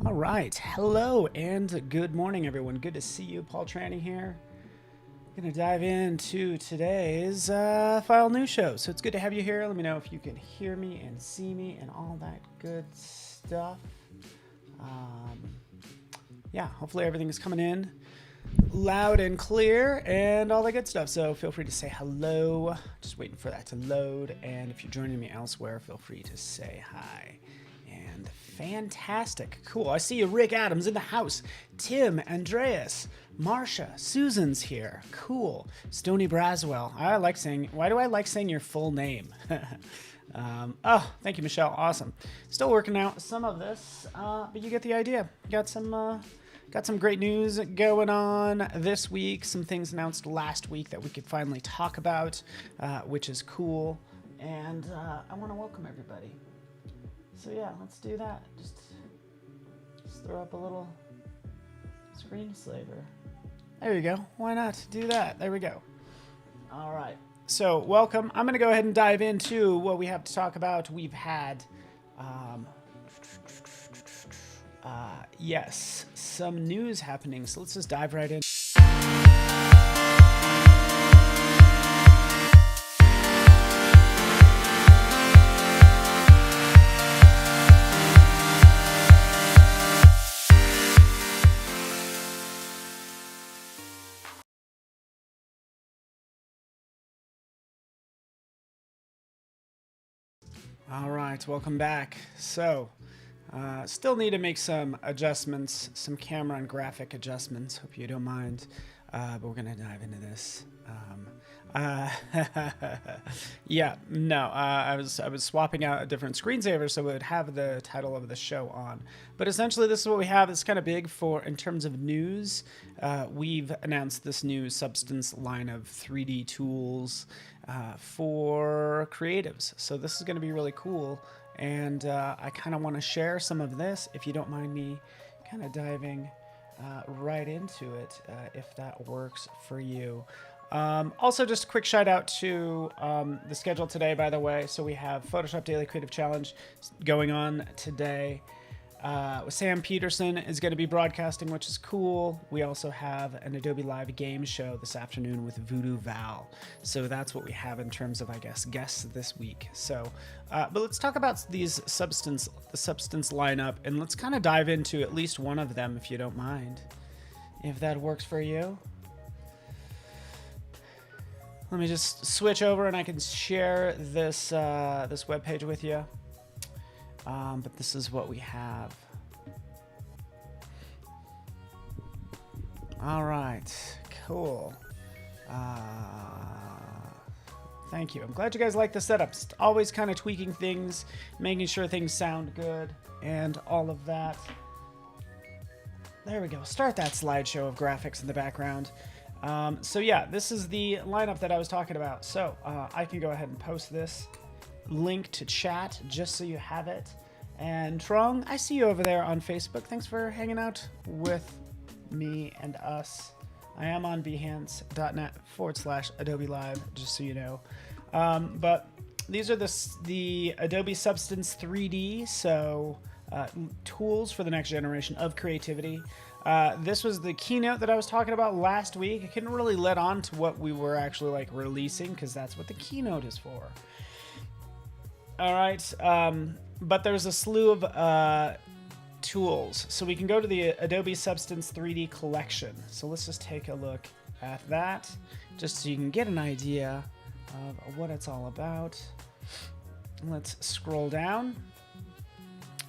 All right, hello and good morning, everyone. Good to see you. Paul Tranny here. Gonna dive into today's file news show. So it's good to have you here. Let me know if you can hear me and see me and all that good stuff. Yeah, hopefully everything is coming in loud and clear and all that good stuff. So feel free to say hello. Just waiting for that to load. And if you're joining me elsewhere, feel free to say hi. And fantastic. Cool. I see you, Rick Adams in the house. Tim, Andreas, Marsha, Susan's here. Cool. Stony Braswell. Why do I like saying your full name? Oh, thank you, Michelle. Awesome. Still working out some of this, but you get the idea. Got some great news going on this week. Some things announced last week that we could finally talk about, which is cool. And I want to welcome everybody. So yeah, let's do that. Just throw up a little screensaver. There you go. Why not do that? There we go. All right. So welcome. I'm going to go ahead and dive into what we have to talk about. We've had, yes, some news happening. So let's just dive right in. All right, welcome back. So, still need to make some adjustments, some camera and graphic adjustments. Hope you don't mind, but we're gonna dive into this. Yeah, no, I was swapping out a different screensaver so it would have the title of the show on. But essentially, this is what we have. It's kind of big in terms of news. We've announced this new Substance line of 3D tools for creatives. So this is going to be really cool. And I kind of want to share some of this, if you don't mind me kind of diving right into it, if that works for you. Also, just a quick shout out to the schedule today, by the way. So we have Photoshop Daily Creative Challenge going on today. Sam Peterson is going to be broadcasting, which is cool. We also have an Adobe Live game show this afternoon with Voodoo Val. So that's what we have in terms of, I guess, guests this week. So, but let's talk about the Substance lineup, and let's kind of dive into at least one of them, if you don't mind, if that works for you. Let me just switch over and I can share this this webpage with you. But this is what we have. All right, cool. Thank you. I'm glad you guys like the setup. Always kind of tweaking things, making sure things sound good, and all of that. There we go. Start that slideshow of graphics in the background. So yeah, this is the lineup that I was talking about. So I can go ahead and post this link to chat just so you have it. And Trong, I see you over there on Facebook. Thanks for hanging out with me and us. I am on behance.net/Adobe Live, just so you know. But these are the Adobe Substance 3D, so tools for the next generation of creativity. This was the keynote that I was talking about last week. I couldn't really let on to what we were actually releasing because that's what the keynote is for. All right, but there's a slew of tools. So we can go to the Adobe Substance 3D collection. So let's just take a look at that, just so you can get an idea of what it's all about. Let's scroll down.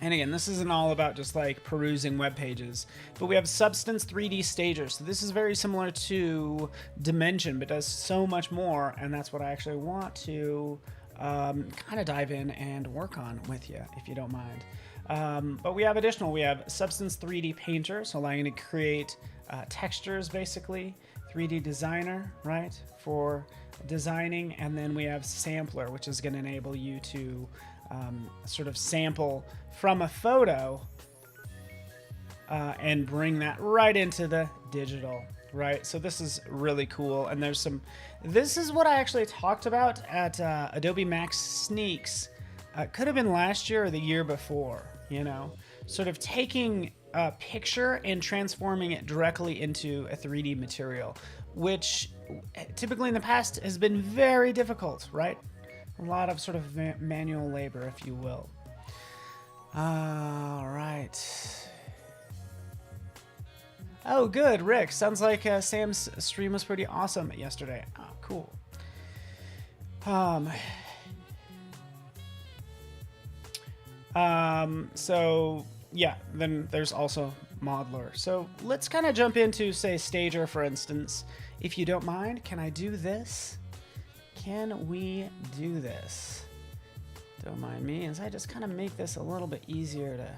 And again, this isn't all about just perusing web pages, but we have Substance 3D Stager. So this is very similar to Dimension, but does so much more. And that's what I actually want to kind of dive in and work on with you, if you don't mind. But we have Substance 3D Painter, so allowing you to create textures, basically. 3D Designer, right, for designing. And then we have Sampler, which is going to enable you to sort of sample from a photo and bring that right into the digital, right? So this is really cool. And this is what I actually talked about at Adobe Max Sneaks. Could have been last year or the year before, sort of taking picture and transforming it directly into a 3D material, which typically in the past has been very difficult, right? A lot of sort of manual labor, if you will. All right. Oh, good, Rick. Sounds like Sam's stream was pretty awesome yesterday. Oh, cool. So yeah, then there's also Modeler. So let's kind of jump into, say, Stager, for instance. If you don't mind, can I do this? Can we do this? Don't mind me, as I just kind of make this a little bit easier to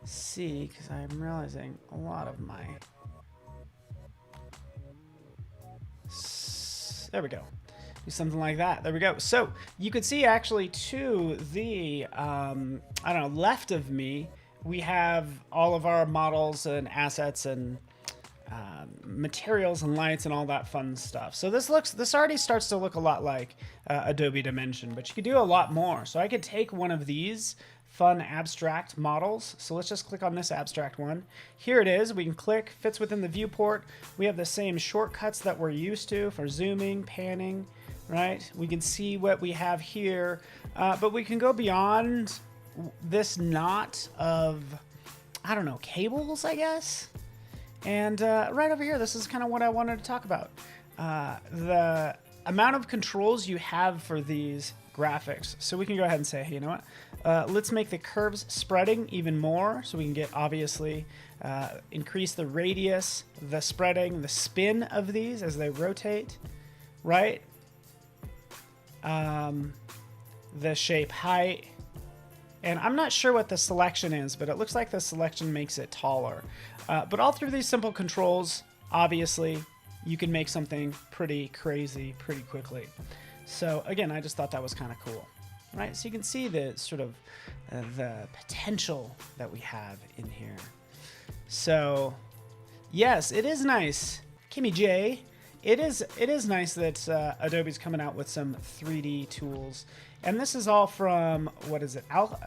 see, because I'm realizing a lot of my... There we go. Do something like that. There we go. So you could see actually to the, I don't know, left of me, we have all of our models and assets and materials and lights and all that fun stuff. So this already starts to look a lot like Adobe Dimension, but you could do a lot more. So I could take one of these fun abstract models. So let's just click on this abstract one. Here it is. We can click, fits within the viewport. We have the same shortcuts that we're used to for zooming, panning, right? We can see what we have here, but we can go beyond this knot of, I don't know, cables, I guess. And right over here, this is kind of what I wanted to talk about. The amount of controls you have for these graphics. So we can go ahead and say, hey, you know what? Let's make the curves spreading even more, so we can get, obviously, increase the radius, the spreading, the spin of these as they rotate, right? The shape height. And I'm not sure what the selection is, but it looks like the selection makes it taller. But all through these simple controls, obviously, you can make something pretty crazy pretty quickly. So again, I just thought that was kind of cool, right? So you can see the sort of the potential that we have in here. So yes, it is nice, Kimmy J. It is nice that Adobe's coming out with some 3D tools. And this is all from, what is it? Gosh,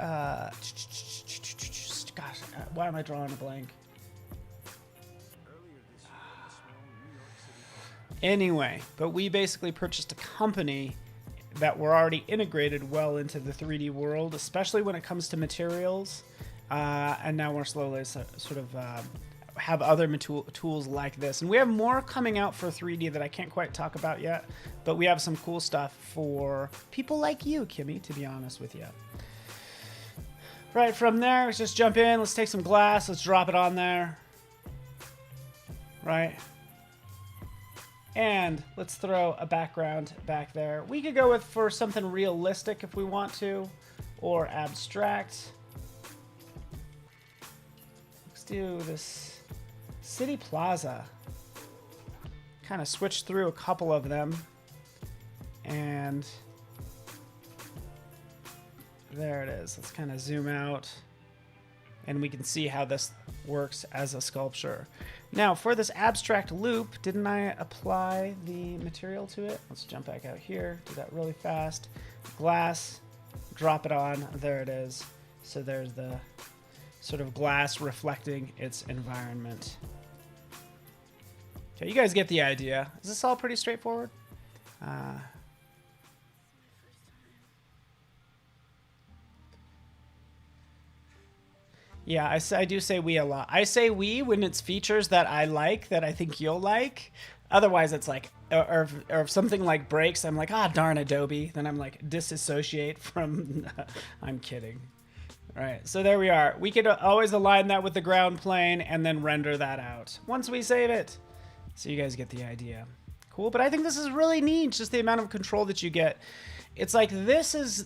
why am I drawing a blank? Anyway, but we basically purchased a company that were already integrated well into the 3D world, especially when it comes to materials. And now we're slowly sort of have other tools like this. And we have more coming out for 3D that I can't quite talk about yet, but we have some cool stuff for people like you, Kimmy, to be honest with you. Right, from there, let's just jump in. Let's take some glass. Let's drop it on there. Right. And let's throw a background back there. We could go with for something realistic if we want to, or abstract. Let's do this City Plaza. Kind of switch through a couple of them. And there it is. Let's kind of zoom out. And we can see how this works as a sculpture. Now, for this abstract loop, didn't I apply the material to it? Let's jump back out here, do that really fast. Glass, drop it on, there it is. So there's the sort of glass reflecting its environment. Okay, you guys get the idea. Is this all pretty straightforward? Yeah, I do say we a lot. I say we when it's features that I like, that I think you'll like. Otherwise, it's like, or if something like breaks, I'm like, ah, darn Adobe. Then I'm like, disassociate from, I'm kidding. All right, so there we are. We could always align that with the ground plane and then render that out once we save it. So you guys get the idea. Cool, but I think this is really neat, just the amount of control that you get. It's like, this is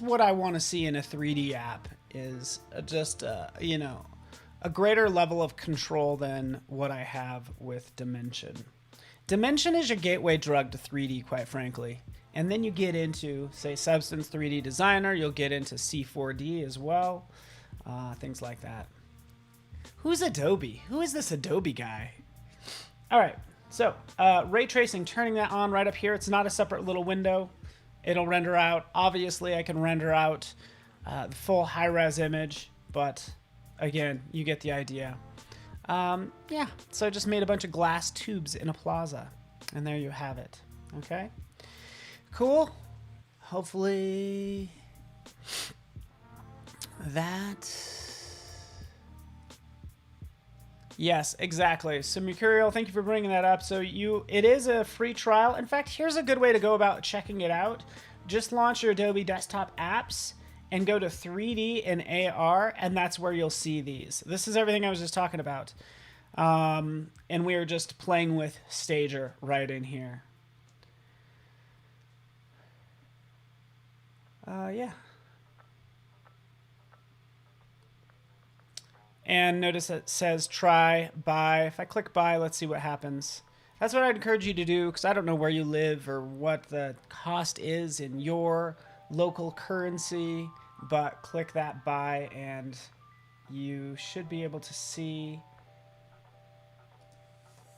what I want to see in a 3D app, is just, you know, a greater level of control than what I have with Dimension. Dimension is your gateway drug to 3D, quite frankly. And then you get into, say, Substance 3D Designer, you'll get into C4D as well, things like that. Who's Adobe? Who is this Adobe guy? All right, so ray tracing, turning that on right up here. It's not a separate little window. It'll render out. Obviously, I can render out the full high-res image, but again, you get the idea. Yeah, so I just made a bunch of glass tubes in a plaza, and there you have it. Okay, cool. Hopefully that. Yes, exactly. So Mercurial, thank you for bringing that up. So it is a free trial. In fact, here's a good way to go about checking it out. Just launch your Adobe desktop apps and go to 3D and AR, and that's where you'll see these. This is everything I was just talking about. And we are just playing with Stager right in here. Yeah. And notice it says try, buy. If I click buy, let's see what happens. That's what I'd encourage you to do, because I don't know where you live or what the cost is in your local currency, but click that buy and you should be able to see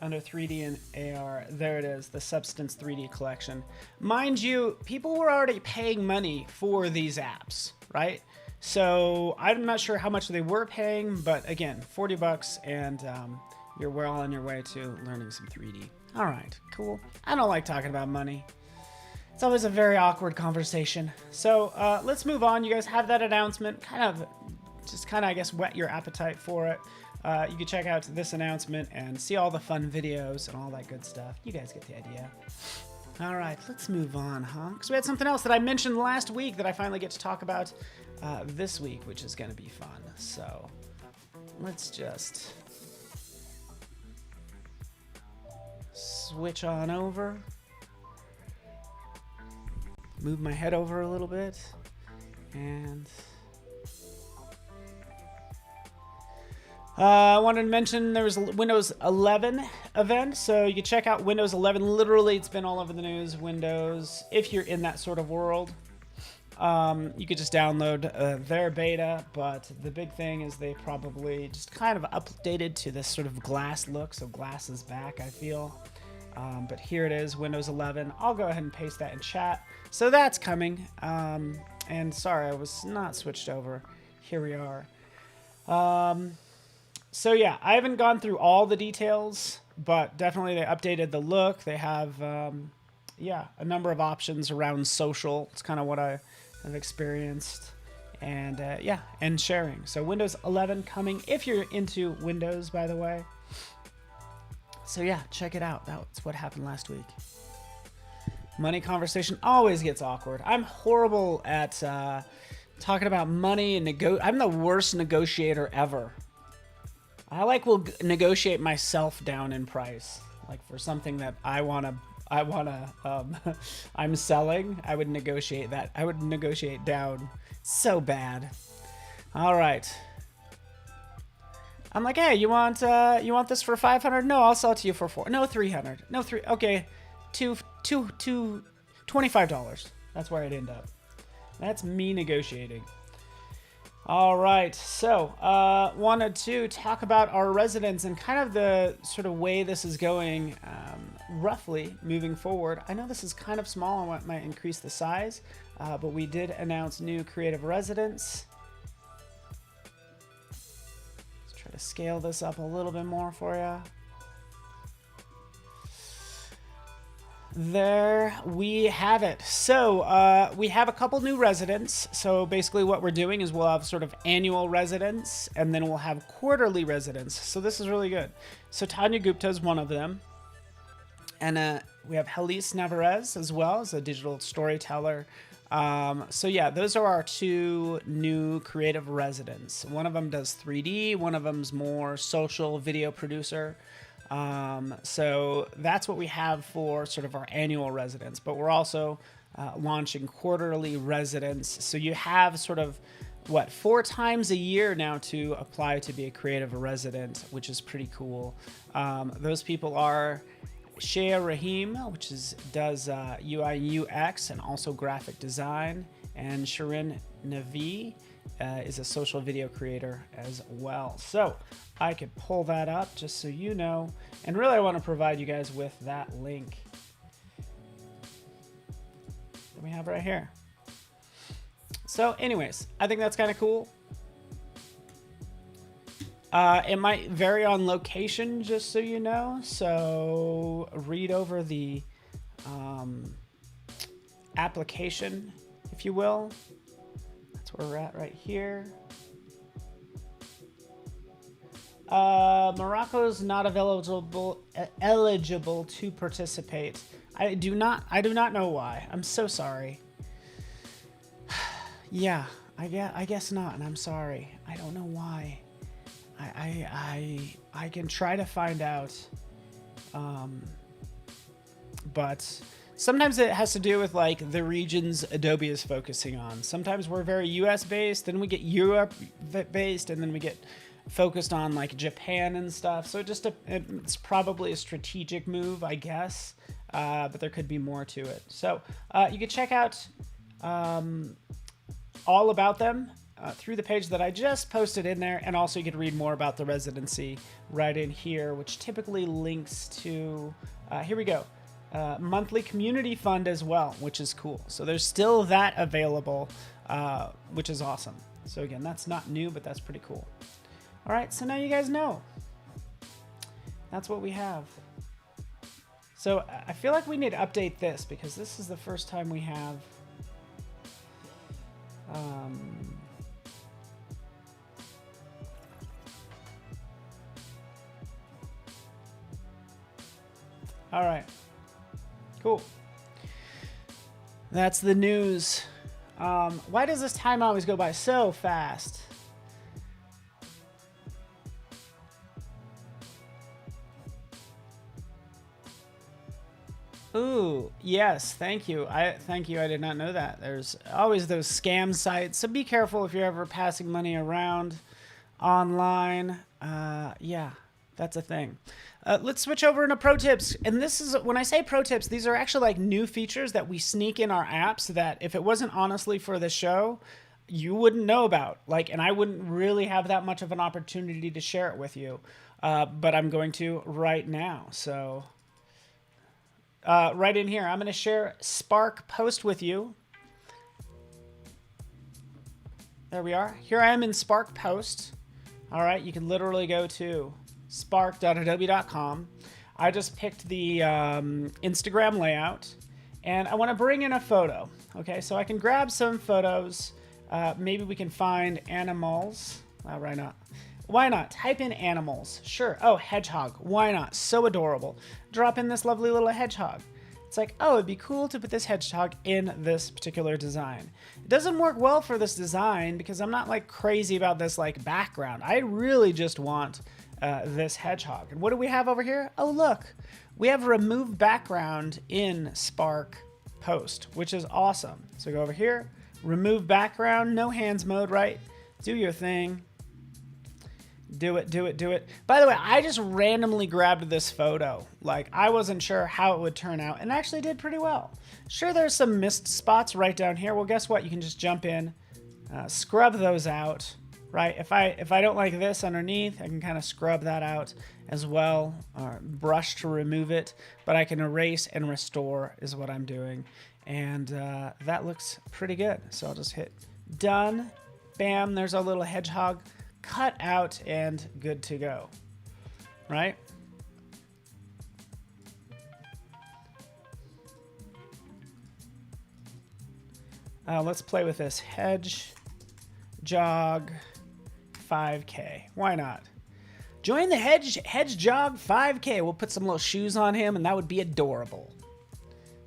under 3D and AR, there it is, the Substance 3D collection. Mind you, people were already paying money for these apps, right? So I'm not sure how much they were paying, but again, 40 bucks and you're well on your way to learning some 3D. All right, cool. I don't like talking about money. It's always a very awkward conversation. So let's move on. You guys have that announcement. Just kind of, I guess, whet your appetite for it. You can check out this announcement and see all the fun videos and all that good stuff. You guys get the idea. All right, let's move on, huh? Because we had something else that I mentioned last week that I finally get to talk about this week, which is going to be fun. So let's just switch on over. Move my head over a little bit. And I wanted to mention there was a Windows 11 event, so you can check out Windows 11. Literally, it's been all over the news. Windows, if you're in that sort of world, you could just download their beta, but the big thing is they probably just kind of updated to this sort of glass look, so glass is back, I feel. But here it is, Windows 11. I'll go ahead and paste that in chat. So that's coming. And sorry, I was not switched over. Here we are. So yeah, I haven't gone through all the details, but definitely they updated the look. They have, yeah, a number of options around social. It's kind of what I have experienced. And yeah, and sharing. So Windows 11 coming, if you're into Windows, by the way. So yeah, check it out. That's what happened last week. Money conversation always gets awkward. I'm horrible at talking about money and I'm the worst negotiator ever. I will negotiate myself down in price, like for something that I'm selling. I would negotiate that. I would negotiate down so bad. All right. I'm like, hey, you want this for 500? No, I'll sell it to you for 4. No, 300. No, 3. Okay, $25. That's where I'd end up. That's me negotiating. All right, so wanted to talk about our residents and kind of the sort of way this is going roughly moving forward. I know this is kind of small. I might increase the size, but we did announce new creative residents. Let's try to scale this up a little bit more for you. There we have it. So we have a couple new residents. So basically what we're doing is we'll have sort of annual residents and then we'll have quarterly residents. So this is really good. So Tanya Gupta is one of them. And we have Helise Navarez as well as a digital storyteller. So yeah, those are our two new creative residents. One of them does 3D, one of them's more social video producer. So that's what we have for sort of our annual residents, but we're also launching quarterly residents. So you have sort of 4 times a year now to apply to be a creative resident, which is pretty cool. Those people are Shea Rahim, which does UI UX and also graphic design, and Shirin Navi is a social video creator as well. So I could pull that up just so you know. And really, I want to provide you guys with that link that we have right here. So anyways, I think that's kind of cool. It might vary on location, just so you know. So read over the application, if you will. That's where we're at right here. Morocco's not eligible to participate. I do not know why. I'm so sorry. Yeah, I guess not, and I'm sorry. I don't know why. I can try to find out. But sometimes it has to do with like the regions Adobe is focusing on. Sometimes we're very US based, then we get Europe based, and then we get focused on like Japan and stuff. So it's probably a strategic move, I guess. But there could be more to it. So you can check out all about them through the page that I just posted in there. And also you can read more about the residency right in here, which typically links to, here we go, monthly community fund as well, which is cool. So there's still that available, which is awesome. So again, that's not new, but that's pretty cool. All right, so now you guys know. That's what we have. So I feel like we need to update this because this is the first time we have all right, cool. That's the news. Why does this time always go by so fast? Ooh, yes, thank you. Thank you. I did not know that. There's always those scam sites, so be careful if you're ever passing money around online. Yeah, that's a thing. Let's switch over into pro tips. And this is, when I say pro tips, these are actually like new features that we sneak in our apps that if it wasn't honestly for the show, you wouldn't know about. Like, and I wouldn't really have that much of an opportunity to share it with you. But I'm going to right now. So right in here, I'm going to share Spark Post with you. There we are. Here I am in Spark Post. All right, you can literally go to spark.adobe.com. I just picked the Instagram layout, and I want to bring in a photo. Okay, so I can grab some photos. Maybe we can find animals. Why not? Why not? Type in animals. Sure. Oh, hedgehog. Why not? So adorable. Drop in this lovely little hedgehog. It's like, oh, it'd be cool to put this hedgehog in this particular design. It doesn't work well for this design because I'm not like crazy about this like background. I really just want this hedgehog. And what do we have over here? Oh, look. We have remove background in Spark Post, which is awesome. So go over here, remove background, no hands mode, right? Do your thing. Do it, do it, do it. By the way, I just randomly grabbed this photo. Like, I wasn't sure how it would turn out, and actually did pretty well. Sure, there's some missed spots right down here. Well, guess what? You can just jump in, scrub those out, right? If I don't like this underneath, I can kind of scrub that out as well, or brush to remove it. But I can erase and restore is what I'm doing. And that looks pretty good. So I'll just hit done. Bam, there's our little hedgehog cut out and good to go, right? Let's play with this hedge jog 5K. Why not? Join the hedge jog 5K. We'll put some little shoes on him, and that would be adorable.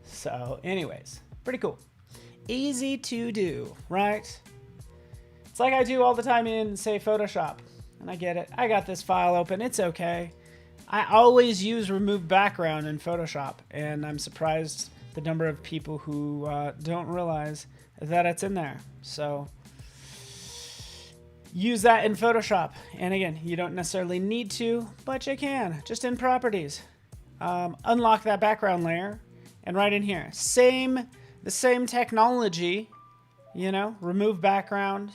So, anyways, pretty cool. Easy to do, right? It's like I do all the time in, say, Photoshop. And I get it. I got this file open. It's okay. I always use remove background in Photoshop. And I'm surprised the number of people who don't realize that it's in there. So use that in Photoshop. And again, you don't necessarily need to, but you can. Just in properties. Unlock that background layer. And right in here. The same technology. You know, remove background.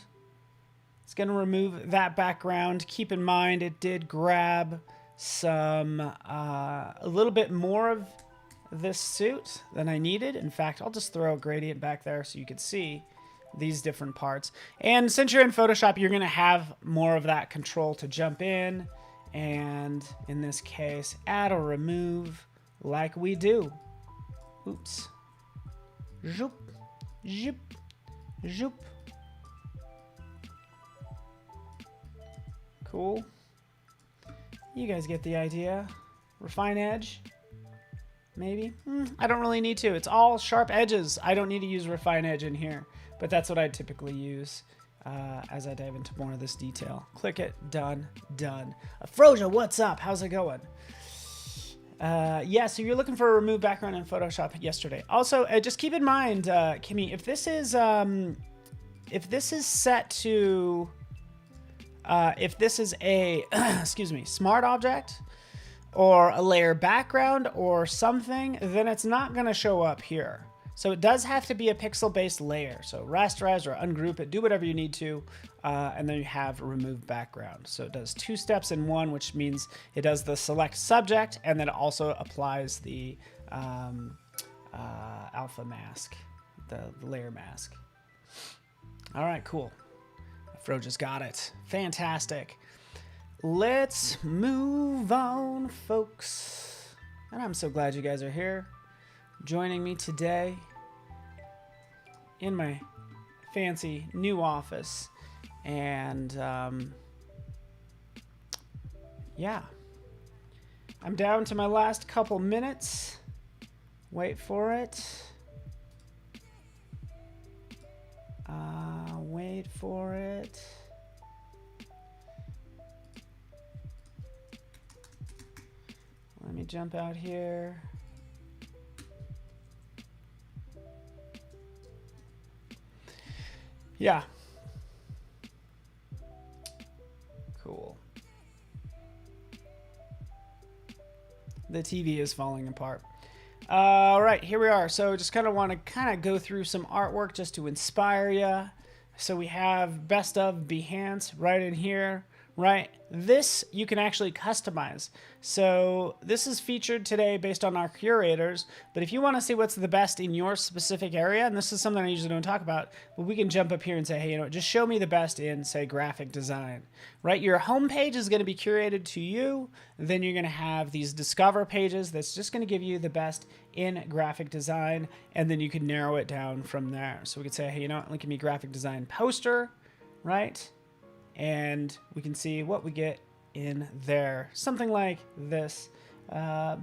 It's going to remove that background. Keep in mind, it did grab some, a little bit more of this suit than I needed. In fact, I'll just throw a gradient back there so you can see these different parts. And since you're in Photoshop, you're going to have more of that control to jump in and, in this case, add or remove like we do. Oops. Zoop, zoop, zoop. Cool. You guys get the idea. Refine edge. Maybe. I don't really need to. It's all sharp edges. I don't need to use refine edge in here, but that's what I typically use as I dive into more of this detail. Click it. Done. Done. Afrosia, what's up? How's it going? Yeah, so you're looking for a remove background in Photoshop yesterday. Also, just keep in mind, Kimmy, if this is set to, if this is a, excuse me, smart object or a layer background or something, then it's not going to show up here. So it does have to be a pixel-based layer. So rasterize or ungroup it, do whatever you need to, and then you have remove background. So it does 2 steps in one, which means it does the select subject, and then it also applies the alpha mask, the layer mask. All right, cool. Fro just got it. Fantastic. Let's move on, folks. And I'm so glad you guys are here, joining me today in my fancy new office. And yeah, I'm down to my last couple minutes. Wait for it. Wait for it. Let me jump out here. Yeah. Cool. The TV is falling apart. All right, here we are. So just kind of want to go through some artwork just to inspire you. So we have best of Behance right in here, right? This you can actually customize. So this is featured today based on our curators, but if you want to see what's the best in your specific area, and this is something I usually don't talk about, but we can jump up here and say, hey, just show me the best in, say, graphic design, right? Your home page is going to be curated to you. Then you're going to have these discover pages that's just going to give you the best in graphic design, and then you can narrow it down from there. So we could say, hey, look at me graphic design poster, right? And we can see what we get in there. Something like this.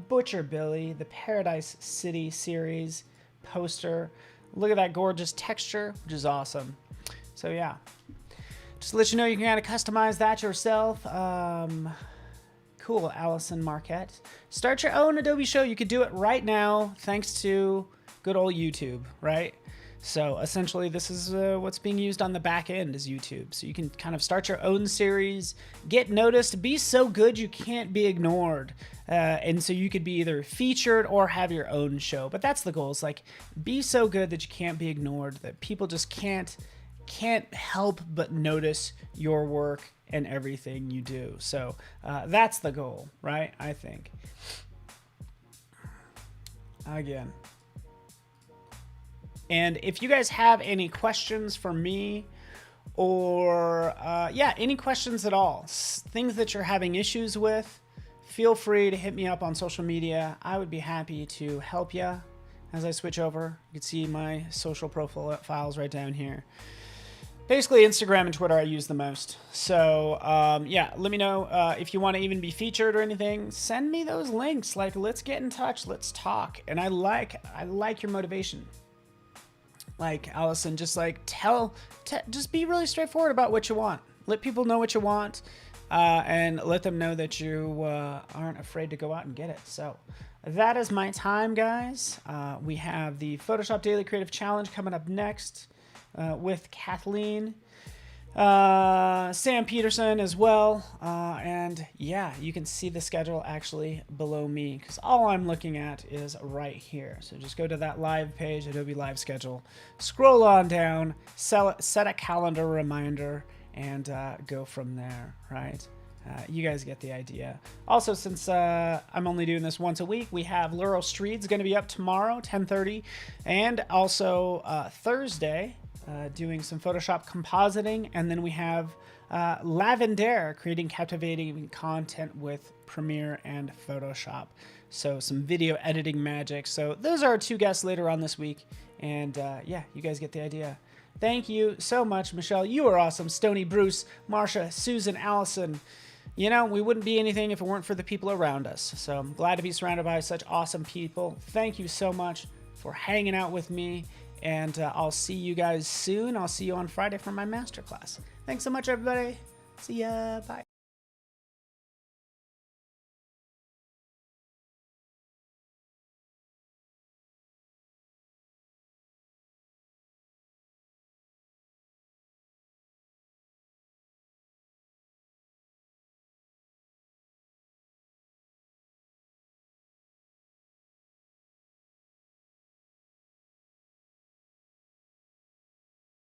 Butcher Billy, the Paradise City series poster. Look at that gorgeous texture, which is awesome. So yeah, just to let you know, you can kind of customize that yourself. Cool, Allison Marquette. Start your own Adobe show. You could do it right now, thanks to good old YouTube, right? So essentially, this is what's being used on the back end is YouTube. So you can kind of start your own series, get noticed, be so good you can't be ignored. And so you could be either featured or have your own show. But that's the goal. It's like, be so good that you can't be ignored, that people just can't help but notice your work and everything you do. So that's the goal, right? I think. Again. And if you guys have any questions for me or, yeah, any questions at all, things that you're having issues with, feel free to hit me up on social media. I would be happy to help you. As I switch over, you can see my social profiles right down here. Basically, Instagram and Twitter I use the most. So, yeah, let me know if you want to even be featured or anything. Send me those links. Like, let's get in touch. Let's talk. And I like your motivation. Like Allison, just like just be really straightforward about what you want. Let people know what you want, and let them know that you aren't afraid to go out and get it. So that is my time, guys. We have the Photoshop Daily Creative Challenge coming up next with Kathleen. Sam Peterson as well. And yeah, you can see the schedule actually below me because all I'm looking at is right here. So just go to that live page, Adobe Live Schedule, scroll on down, set a calendar reminder, and go from there, right? You guys get the idea. Also, since I'm only doing this once a week, we have Luro Street's going to be up tomorrow, 10:30, and also Thursday, doing some Photoshop compositing, and then we have Lavender creating captivating content with Premiere and Photoshop. So some video editing magic. So those are our 2 guests later on this week. And yeah, you guys get the idea. Thank you so much, Michelle. You are awesome. Stony, Bruce, Marsha, Susan, Allison. You know, we wouldn't be anything if it weren't for the people around us. So I'm glad to be surrounded by such awesome people. Thank you so much for hanging out with me. And I'll see you guys soon. I'll see you on Friday for my masterclass. Thanks so much, everybody. See ya. Bye.